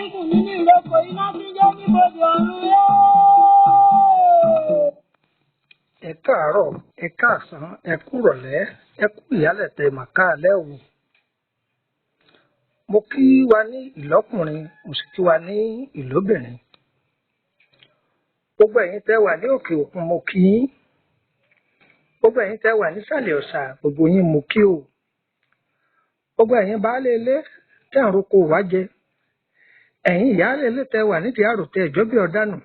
gígùn nínú ìrókò iná tí ń jó níbodè ọ̀run yóò. Ẹ káàárọ̀, ẹ káàsán, ẹ kúrọ̀lẹ́, ẹ kú ìyálẹ̀tẹ̀ màkàlẹ́ o. Mo kí wa ní ìlọ́kùnrin, mo sì kí wa ní ìlóbìnrin. Gbogbo ẹ̀yin tẹ́ wà ní òkè òkun mo kí yín. Gbogbo ẹ̀yin tẹ́ wà nísàlẹ̀ ọ̀sà gbogbo yín mo kí o. Gbogbo ẹ̀yin baálé ilé tẹ́ ń roko wá jẹ. Ẹ̀yin ìyáálé ilé tẹ́ wà nídìí àròtẹ́ ẹ̀jọ́ bí ọ̀dánù.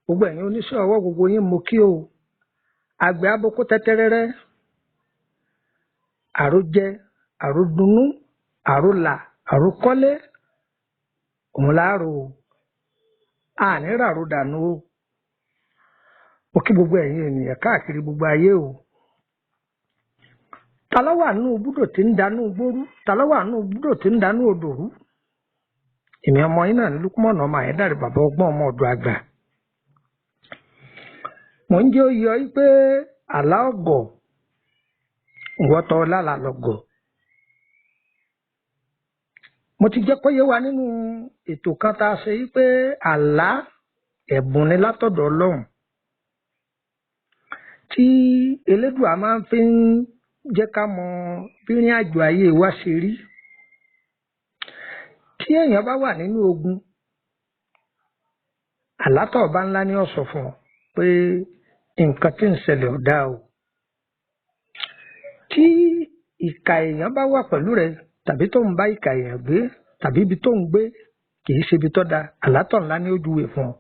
Gbogbo ẹ̀yin oníṣẹ́ ọwọ́ gbogbo yín mo kí o. Àgbẹ̀ aboko tẹ́tẹ́rẹ́rẹ́, àròjẹ, àròdùnnú, àròlà, àròkọ́lé, òun láàrò o. Àní ràrò dànù o. Mo kí gbogbo ẹ̀yin ènìyàn káàkiri gbogbo ayé o. Ta ló wà nínú búdò tí ń danú gbórú? Ta ló wà nínú búdò tí ń danú odòrú? Èmi ọmọ yín náà ní Lúkúmọ̀nù ọmọ Àyẹ́dàrẹ́ bàbá ọgbọ́n ọmọ ọ̀dọ̀ àgbà. Mo ń jẹ́ oyè ọ pé àlá ọ̀gọ̀ ìwọ́tọ̀ lálà lọ́gọ̀. Mo ti jẹ́ kó yé wa nínú ètò kan tá a ṣe yí pé àlá ẹ̀bùn ni látọ̀dọ̀ Ọlọ́run tí Elédùà máa ń fi ń jẹ́ ká mọ bí ìrìn àjò ayé wa ṣe rí. Tí èèyàn bá wà nínú ogun, àlá tó bá ńlá ni ó sọ fún ọ pé nǹkan tí ń ṣẹlẹ̀ ò dáa o. Tí ìkà èèyàn bá wà pẹ̀lú rẹ tàbí tó ń bá ìkà èèyàn gbé tàbí ibi tó ń gbé kì í ṣe ibi tó dáa, àlá tó ńlá ni ó júwe fún ọ.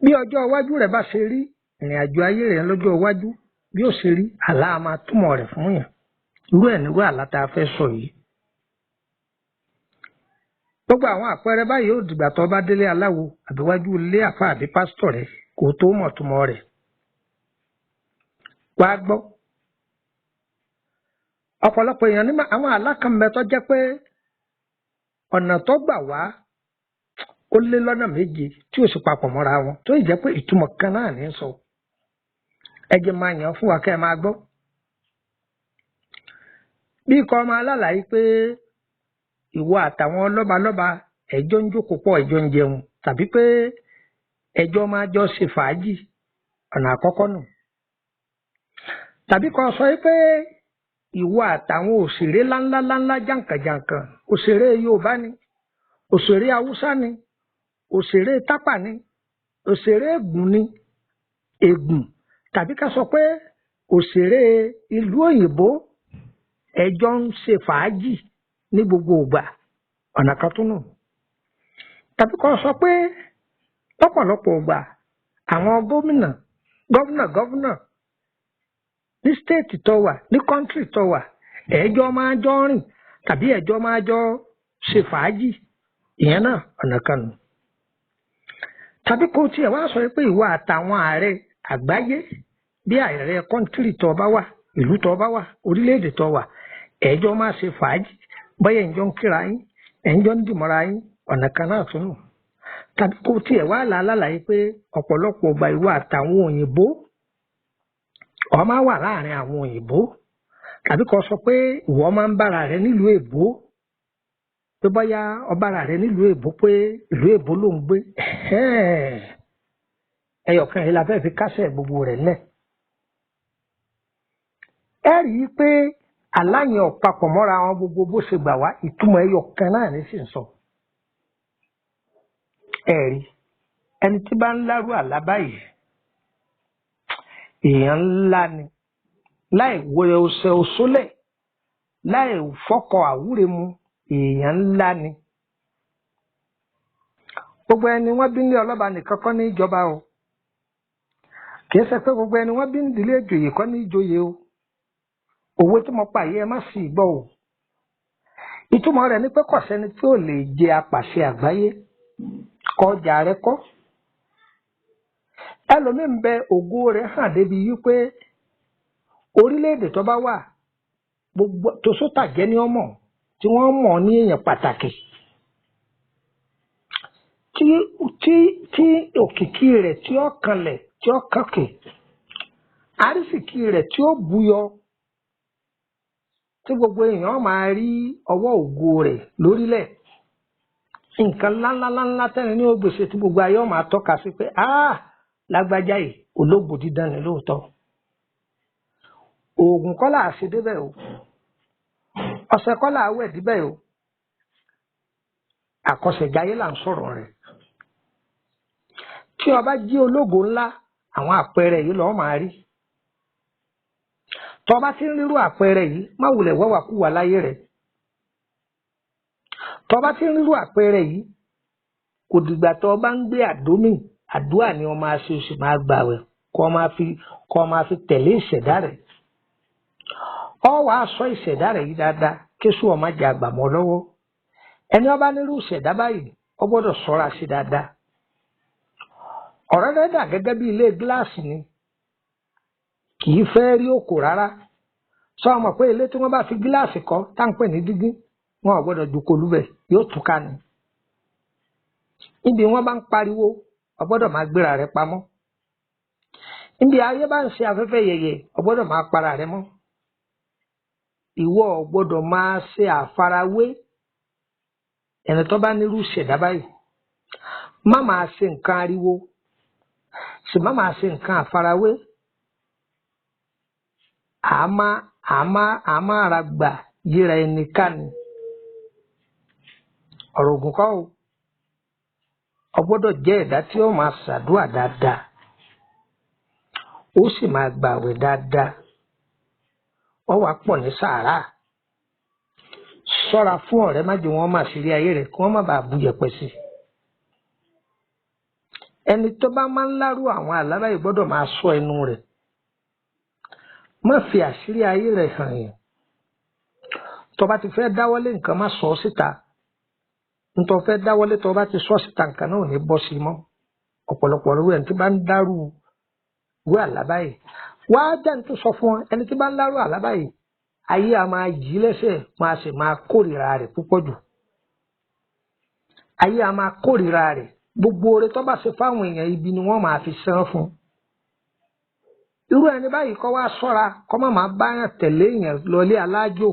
Bí ọjọ́ iwájú rẹ bá ṣe rí, ìrìn àjò ayé rẹ lọ́jọ́ iwájú bí ó ṣe rí, àlá a máa túmọ̀ rẹ̀ fún yàn. Irú ẹ̀ nírú àlá tá a fẹ́ sọ yìí. Gbogbo àwọn àpẹẹrẹ báyìí ó dìgbà tó bá délé aláwo àbíwájú ilé àfà àbí pásítọ̀ rẹ kó tó mọ̀ túmọ̀ rẹ̀. Wá gbọ́. Ọ̀pọ̀lọpọ̀ èèyàn ní àwọn àlá kan bẹ tó jẹ́ pé ọ̀nà tó gbà wá ó lé lọ́nà méje tí ó sì papọ̀ mọ́ra wọn tó ì jẹ́ pé ìtumọ̀ kan náà ní sọ. Ẹ jẹ́ máa yàn fún wa kẹ́ ẹ máa gbọ́. Bí ikọ̀ ọmọ alálàyé pé ìwọ àtàwọn lọ́balọ́ba ẹjọ́ ń jókòó pọ̀ ẹjọ́ ń jẹun tàbí pé ẹjọ́ máa jọ ṣe fàájì, ọ̀nà àkọ́kọ́ nù. Tàbí kó sọ pé ìwọ àtàwọn òṣèré láńláńlá jàǹkànjàǹkàn, òṣèré Yorùbá ni, òṣèré Haúsá ni, òṣèré tápà ni, òṣèré ègùn ni, ègùn, tàbí ká sọ pé òṣèré ìlú òyìnbó ẹjọ́ ń ṣe fàájì ní gbogbo ìgbà, ọ̀nà kan tún nù. Tàbí kó sọ pé lọ́pọ̀lọpọ̀ ìgbà àwọn gọ́vnà ní stéètì tó wà, ní kọ́ńtírì tó wà, ẹjọ́ máa jọ rìn tàbí ẹjọ́ máa jọ ṣe fàájì, ìyẹn náà ọ̀nà kan nù. Tàbí kó tiẹ̀ wá sọ pé ìwọ àtàwọn ààrẹ àgbáyé bí ààrẹ kọ́ńtírì tó bá wà, ìlú tó bá wà, orílẹ̀-èdè tó wà, ẹjọ́ máa ṣe fàájì, bọ́yẹ̀ ẹ̀jọ́ ń kíra yín, ẹ̀jọ́ ń dìmọ́ra yín, ọ̀nà kan náà tún nù. Tàbí kó tiẹ̀ wá lálàyé pé ọ̀pọ̀lọpọ̀ ìgbà ìwọ àtàwọn òyìnbó ọ máa wà láàrin àwọn òyìnbó, tàbí kó sọ pé ìwọ máa ń bára rẹ nílùú èbó, pé bọ́yá ọbára rẹ nílùú èbó pé ìlú èbó ló ń gbé. Ẹyọ̀kan yìí la fẹ́ fi kásẹ̀ gbogbo rẹ̀ lẹ̀. Ẹ rí i pé aláyẹn ọ̀pápọ̀ mọ́ra wọn gbogbo bó ṣe gbà wá, ìtumọ̀ ẹyọ̀kan náà ní sì ń sọ. Ẹ rí ẹni tí bá ń lárú àlá báyìí, èèyàn ńlá ni, láì wọ ọṣẹ òṣólẹ̀, láì fọkọ àwúre mu, èèyàn ńlá ni. Gbogbo ẹni wọ́n bí ní ọlọ́ba nìkan kọ́ ní ìjọba o. Kìí ṣe pé gbogbo ẹni wọ́n bí nídìílé ìjòyè kọ́ ní ìjòyè o. Òwe tí mo pa yìí ẹ má sì gbọ́ o. Ìtumọ̀ rẹ̀ ni pé kò sẹ́ni tí ò lè jẹ apàṣẹ àgbáyé kọjá rẹ kọ́. Ẹlòmíín bẹ ògo rẹ̀ hàn débi wípé orílẹ̀-èdè tó bá wà gbogbo tó sótà jẹ́ ní ọmọ tí wọ́n mọ̀ ní èèyàn pàtàkì. Tí òkìkí rẹ̀ tí ó kanlẹ̀ tí ó kankè, àrísìkí rẹ̀ tí ó buyọ tí gbogbo èèyàn máa rí ọwọ́ ògo rẹ̀ lórílẹ̀ nǹkan ńláńláńlá tẹ́ni ní ògbèsè tí gbogbo ayé máa tọ́ka sí pé lágbájá yìí ológo dídán ni lóòótọ́ oògùn kọ́ là á ṣe débẹ̀ o ọṣẹ kọ́ là á wẹ̀ débẹ̀ o àkọsẹ̀jáyé là ń sọ̀rọ̀ rẹ̀ tí o bá jí ológo ńlá àwọn àpẹẹrẹ yìí lọ́ọ́ máa rí tó bá ti ń rírú àpẹẹrẹ yìí má wulẹ̀ wẹ́wàkúwà láyé rẹ̀ tó bá ti ń rírú àpẹẹrẹ yìí kò dìgbà tó bá ń gbé àdómì àdúrà ni o máa ṣe oṣù máa gbààwẹ̀ kó máa fi tẹ̀lé ìṣẹ̀dá rẹ̀ ọ wàá sọ ìṣẹ̀dá rẹ̀ yìí dáadáa kéṣù ó má jẹ àgbàmọ́ lọ́wọ́ ẹni ó bá nírú ìṣẹ̀dá báyìí ó gbọ́dọ̀ ṣọ́ra sí dáadáa ọ̀rọ̀ rẹ̀ dà gẹ́gẹ́ bí ilé gíláàsì ni kì í fẹ́ rí òkò rárá sọ mọ̀ pé ilé tí wọ́n bá fi gíláàsì kọ́ tá ń pè ní dígí wọn ò gbọ́dọ̀ jòkó lúbẹ̀ yóò túká ni níbi wọ́n bá ń pariwo ó gbọ́dọ̀ máa gbéra rẹ̀ pamọ́ níbi ayé bá ń ṣe afẹ́fẹ́ yẹ̀yẹ̀ ó gbọ́dọ̀ máa para rẹ̀ mọ́ ìwọ ò gbọ́dọ̀ máa ṣe àfarawé ẹni tó bá nírú ìṣẹ̀dá báyìí má máa ṣe nǹkan ariwo sì má máa ṣe nǹkan àfarawé àmá ara gbà yíra ẹni ká ni ọ̀rọ̀ ògùn kọ́ ọ gbọ́dọ̀ jẹ́ ẹ̀dá tí ó máa ṣàdúrà dáadáa ó sì máa gbààwẹ̀ dáadáa ó wàá pọ̀ ní sàárà ṣọ́ra fún ọ̀rẹ́ má jẹ́ wọ́n máa ṣeré ayé rẹ̀ kí wọ́n má bàa bu yẹ̀pẹ̀ sí ẹni tó bá máa ń lárú àwọn àlábá yìí gbọ́dọ̀ máa ṣọ́ ẹnu rẹ̀ má fi àṣírí ayé rẹ̀ hàn yẹn tó bá ti fẹ́ dáwọ́lé nǹkan má sọ ọ́ síta nítorí fẹ́ dáwọ́lé tó bá ti sọ síta nǹkan náà ò ní bọ́ sí mọ́ ọ̀pọ̀lọpọ̀ lórí ẹni tí bá ń dárú ìwé àlábá yìí wá jẹ́ni tó sọ fún ọ ẹni tí bá ń lárú àlábá yìí ayé a máa yí lẹ́sẹ̀ máa sì máa kórìíra rẹ̀ púpọ̀ jù ayé a máa kórìíra rẹ̀ gbogbo oore tó bá ṣe fáwọn èèyàn ibi ni wọ́n máa fi san fún irú ẹni báyìí kọ́ wá ṣọ́ra kọ́ má máa báyàn tẹ̀lé èèyàn lọlé alájò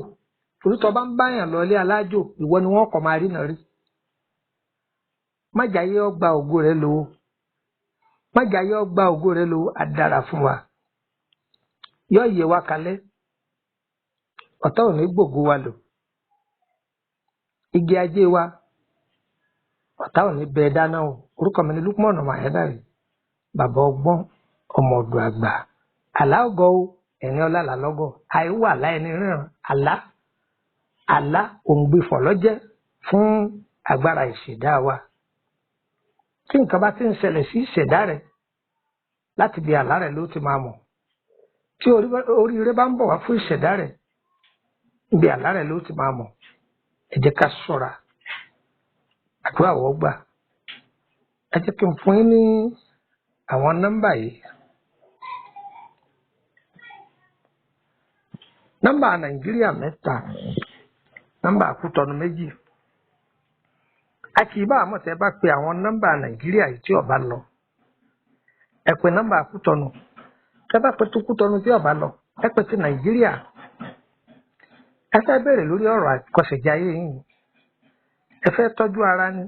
torí tó bá ń báyàn lọlé alájò ìwọ ni wọ́n kọ́ máa rí náà rí má jàyé ọgbà ògo rẹ̀ lò ó má jàyé ọgbà ògo rẹ̀ lò ó á dára fún wa yọ ìyè wa kalẹ̀ ọ̀tá ò ní gbògo wa lò igi ajé wa ọ̀tá ò ní bẹ dáná o orúkọ mi ni Lukman ọmọ Ayédáre bàbá ọgbọ́n ọmọ ọ̀dọ̀ àgbà àlá ọgọ o ẹni ọlá làlọgọ àìwọ àlá ẹni ríran àlá òǹgbìfọ lọjẹ fún agbára ìṣẹ̀dá wa tí nǹkan bá ti ń ṣẹlẹ̀ sí ìṣẹ̀dá rẹ̀ láti bí àlá rẹ̀ ló ti máa mọ̀ tí oríire bá ń bọ̀ wá fún ìṣẹ̀dá rẹ̀ níbi àlá rẹ̀ ló ti máa mọ̀ ẹ jẹ́ ká ṣọ́ra àdúrà wọ́n gbà ẹ jẹ́ kí n fún yín ní àwọn nọ́mbà yìí nọ́mbà Nàìjíríà 3 nọ́mbà Kútọ̀nù 2 a kì í bá àmọ́ tẹ́ bá pe àwọn nọ́mbà Nàìjíríà yìí tí ó bá lọ ẹ pe nọ́mbà Kútọ̀nù tẹ́ bá pe tó Kútọ̀nù tí ó bá lọ ẹ pe ti Nàìjíríà ẹ fẹ́ bẹ̀rẹ̀ lórí ọ̀rọ̀ àkọsẹ̀jáyé yìí ẹ fẹ́ tọ́jú ara ni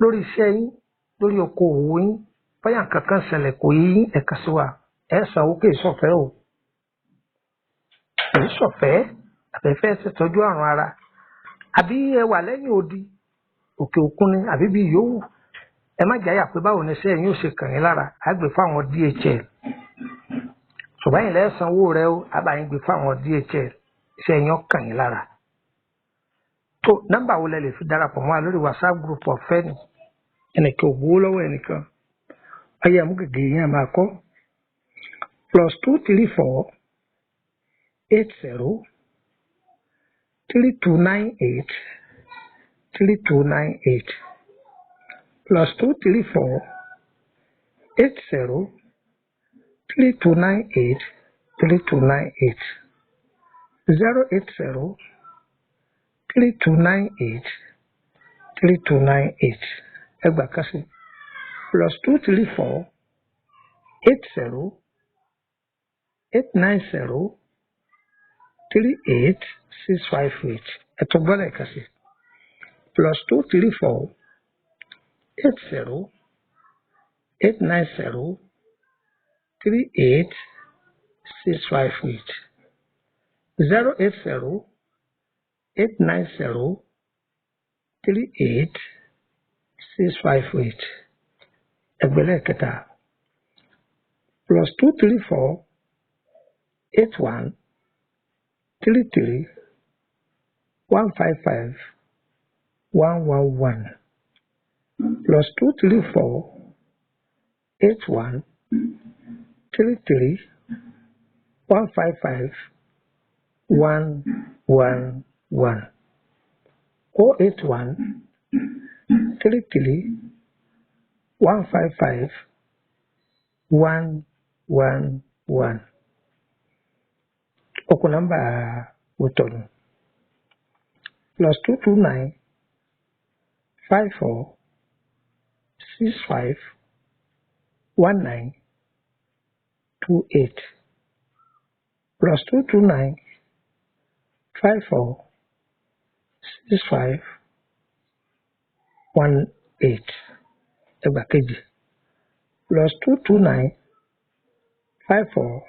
lórí iṣẹ́ yín lórí okòòwò yín bóyá nǹkan kan ṣẹlẹ̀ kò yí yín ẹ̀ka sí wa ẹ̀ sanwó kì í ṣọ̀fẹ́ o kì í ṣọ̀fẹ́ àbẹ̀fẹ́ ṣètọ́jú àrùn ara àbí ẹ wà lẹ́yìn odi òkè òkun ni àbí bí yòówù ẹ má jáyà pé báwo ni iṣẹ́ yín ó ṣe kàn yín lára á gbé fáwọn DHL ṣùgbọ́n yìí lẹ́ sanwó rẹ o àbáyín gbé fáwọn DHL iṣẹ́ yín ó kàn yín lára tó nọ́mbà wo lẹ lè fi darapọ̀ mọ́ wa lórí WhatsApp group ọ̀fẹ́ ni ẹnìkan ò gbowó lọ́wọ́ ẹnìkan ayé àmúgègè yẹn máa kọ́ +234 80 3298 3298 +234 80 3298 3298 080 3298 3298 ẹgbàá kan sí +234 80 890 38658. Ẹ tún gbọ́ lẹ́ẹ̀kan sí. +234 80 890 38658. 080 890 38658. Ẹgbẹ́ lẹ́ẹ̀kẹta. +234 81 33 155 111. +234 81 33 155 111. 081 33 155 111. Oku nọ́mbà òtọ̀nù. +229 54 65 19 28. +229 54 65 18. Ẹgbà kejì. +229 54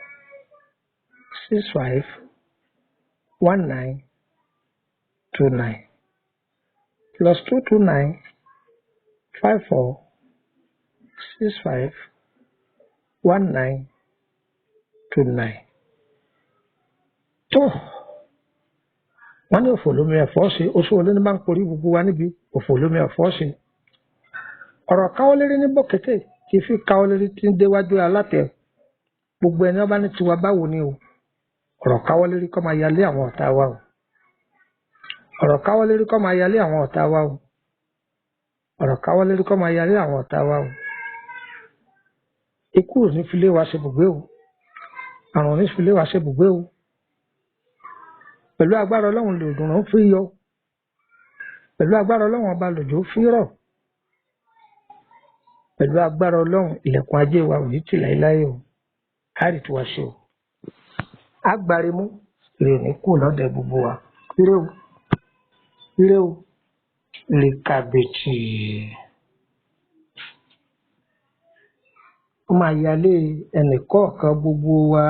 65 19 29. +229 54 65 19 29. Tó wọ́n ní òfò lómi ẹ̀fọ́ ṣe, oṣù olóní máa ń porí gbogbo wa níbi òfò lómi ẹ̀fọ́ ṣe. Ọ̀rọ̀ káwọ́ lérí ní bọ̀kẹ́tẹ̀ kì í fi káwọ́ lérí tí ń déwájú alátẹ̀. Gbogbo ẹni ọba ní tiwa báwo ni o. Ọ̀rọ̀ káwọ́ lérí kọ́ máa yálé àwọn ọ̀tá wa o. Ọ̀rọ̀ káwọ́ lérí kọ́ máa yálé àwọn ọ̀tá wa o. Ọ̀rọ̀ káwọ́ lérí kọ́ máa yálé àwọn ọ̀tá wa o. Ikú ò ní fi lé wa ṣe bùgbé o. Àrùn ò ní fi lé wa ṣe bùgbé o. Pẹ̀lú agbára Ọlọ́run lòdùnrún fi yọ. Pẹ̀lú agbára Ọlọ́run ọba lòjò fi rọ̀. Pẹ̀lú agbára Ọlọ́run ilẹ̀kùn ajé wa ò ní tì láéláé o. Káàdì tí wàá ṣe o. Agbárimú èrè ní kù lọ́dẹ gbogbo wa. Ire o. Ire o. Ire kàbètì. Ó máa yálé ẹnì kọ̀ọ̀kan gbogbo wa.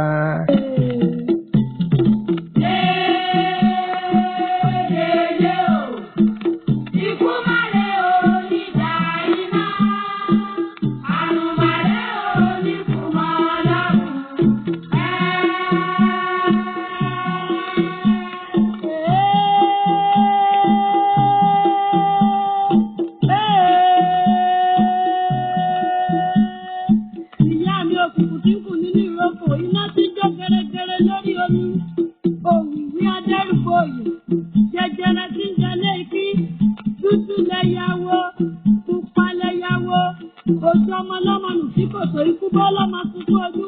Ojú ọmọ lọ́mọ nù sí kòtò ikú bọ́ lọ́mọ tuntun ojú